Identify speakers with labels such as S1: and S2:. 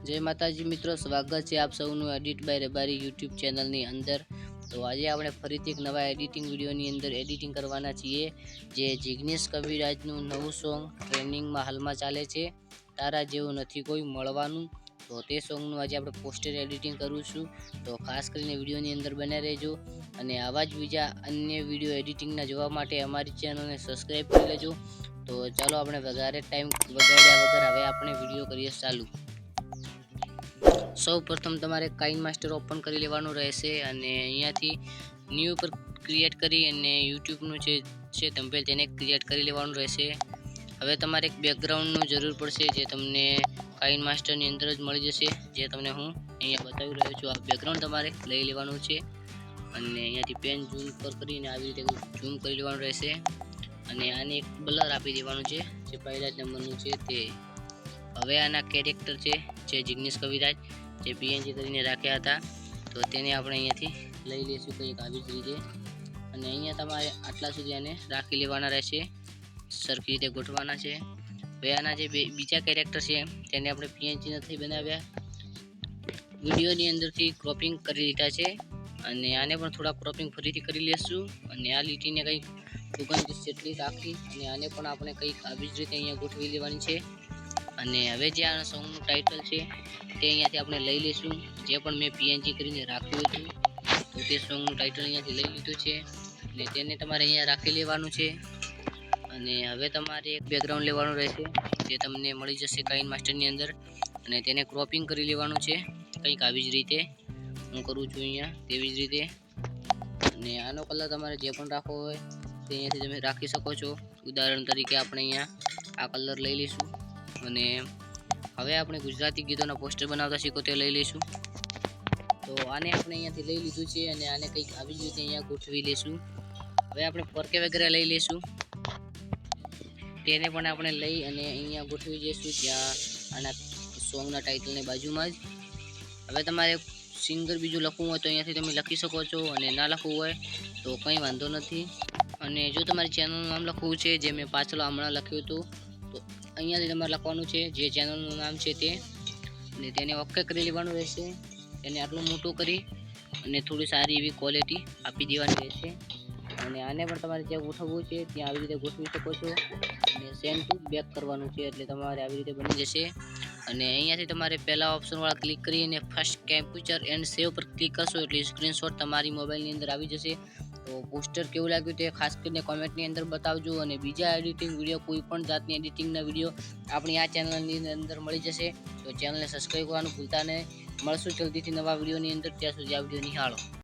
S1: जय माताजी मित्रों, स्वागत है आप सबનું એડિટ બાય રબારી યુટ્યુબ ચેનલની અંદર। તો આજે આપણે ફરીથી એક નવા એડિટિંગ વિડીયોની અંદર એડિટિંગ કરવાના છીએ, જે જિગ્નેશ કવિરાજનું નવું સોંગ ટ્રેન્ડિંગમાં હાલમાં ચાલે છે, તારા જેવું નથી કોઈ મળવાનું। તો તે સોંગનું આજે આપણે પોસ્ટર એડિટિંગ કરું છું, તો ખાસ કરીને વિડીયોની અંદર બને રહેજો અને આવા જ બીજા અન્ય વિડીયો એડિટિંગના જોવા માટે અમારી ચેનલને સબસ્ક્રાઈબ કરી લેજો। તો ચાલો આપણે વધારે ટાઈમ બગાડ્યા વગર હવે આપણે વિડીયો કરીએ ચાલુ। સૌ પ્રથમ તમારે કાઇન માસ્ટર ઓપન કરી લેવાનું રહેશે અને અહીંયાથી ન્યૂ પર ક્રિએટ કરી અને યુટ્યુબનું છે થંબનેલ તેને ક્રિએટ કરી લેવાનું રહેશે। હવે તમારે એક બેકગ્રાઉન્ડનું જરૂર પડશે, જે તમને કાઇન માસ્ટરની અંદર જ મળી જશે, જે તમને હું અહીંયા બતાવી રહ્યો છું। આ બેકગ્રાઉન્ડ તમારે લઈ લેવાનું છે અને અહીંયાથી પેન ઝૂમ પર કરીને આવી રીતે ઝૂમ કરી લેવાનું રહેશે અને આને એક બ્લર આપી દેવાનું છે, જે પહેલા જ નંબરનું છે તે। હવે આના કેરેક્ટર છે જે જિગ્નેશ કવિરાજ જે પીએનજી કરીને રાખ્યા હતા, તો તેને આપણે અહીંયાથી લઈ લઈશું કંઈક આવી જ રીતે અને અહીંયા તમારે આટલા સુધી આને રાખી લેવાના રહેશે, સરખી રીતે ગોઠવાના છે। હવે આના જે બીજા કેરેક્ટર છે તેને આપણે પીએનજી નથી બનાવ્યા, વિડીયોની અંદરથી ક્રોપિંગ કરી લીધા છે અને આને પણ થોડા ક્રોપિંગ ફરીથી કરી લેશું અને આ લીટીને કંઈક 29 જેટલી રાખી અને આને પણ આપણે કંઈક આવી જ રીતે અહીંયા ગોઠવી લેવાની છે। અને હવે જે આ સોંગનું ટાઇટલ છે તે અહીંયાથી આપણે લઈ લઈશું, જે પણ મેં પીએનજી કરીને રાખ્યું હતું, તો તે સોંગનું ટાઇટલ અહીંયાથી લઈ લીધું છે અને તેને તમારે અહીંયા રાખી લેવાનું છે। અને હવે તમારે એક બેકગ્રાઉન્ડ લેવાનું રહેશે, જે તમને મળી જશે કાઇન માસ્ટરની અંદર અને તેને ક્રોપિંગ કરી લેવાનું છે કંઈક આવી જ રીતે હું કરું છું અહીંયા તેવી જ રીતે। અને આનો કલર તમારે જે પણ રાખવો હોય તે અહીંયાથી તમે રાખી શકો છો। ઉદાહરણ તરીકે આપણે અહીંયા આ કલર લઈ લઈશું અને હવે આપણે ગુજરાતી ગીતોના પોસ્ટર બનાવતા શીખો તે લઈ લઈશું। તો આને આપણે અહીંયાથી લઈ લીધું છે અને આને કંઈક આવી જ રીતે અહીંયા ગોઠવી લઈશું। હવે આપણે પરકે વગેરે લઈ લઈશું, તેને પણ આપણે લઈ અને અહીંયા ગોઠવી જઈશું જ્યાં આના સોંગના ટાઇટલની બાજુમાં જ। હવે તમારે સિંગર બીજું લખવું હોય તો અહીંયાથી તમે લખી શકો છો અને ના લખવું હોય તો કંઈ વાંધો નથી। અને જો તમારી ચેનલનું નામ લખવું છે, જે મેં પાછળ હમણાં લખ્યું હતું, તો અહીંયાથી તમારે લખવાનું છે જે ચેનલનું નામ છે તે અને તેને ઓકે કરી લેવાનું રહેશે। તેને આટલું મોટું કરી અને થોડી સારી એવી ક્વોલિટી આપી દેવાની રહેશે અને આને પણ તમારે જ્યાં ગોઠવવું છે ત્યાં આવી રીતે ગોઠવી શકો છો અને સેન્ડ ટુ બેક કરવાનું છે એટલે તમારે આવી રીતે બની જશે। અને અહીંયાથી તમારે પહેલા ઓપ્શનવાળા ક્લિક કરીને ફર્સ્ટ કેપ્ચર એન્ડ સેવ પર ક્લિક કરશો એટલે સ્ક્રીનશોટ તમારી મોબાઈલની અંદર આવી જશે। તો પોસ્ટર કેવું લાગ્યું તે ખાસ કરીને કોમેન્ટની અંદર બતાવજો અને બીજા એડિટિંગ વિડીયો, કોઈ પણ જાતની એડિટિંગના વિડીયો આપણી આ ચેનલની અંદર મળી જશે, તો ચેનલને સબસ્ક્રાઈબ કરવાનું ભૂલતા નહીં। મળશું જલ્દીથી નવા વિડીયોની અંદર, ત્યાં સુધી આ વિડીયો નિહાળો।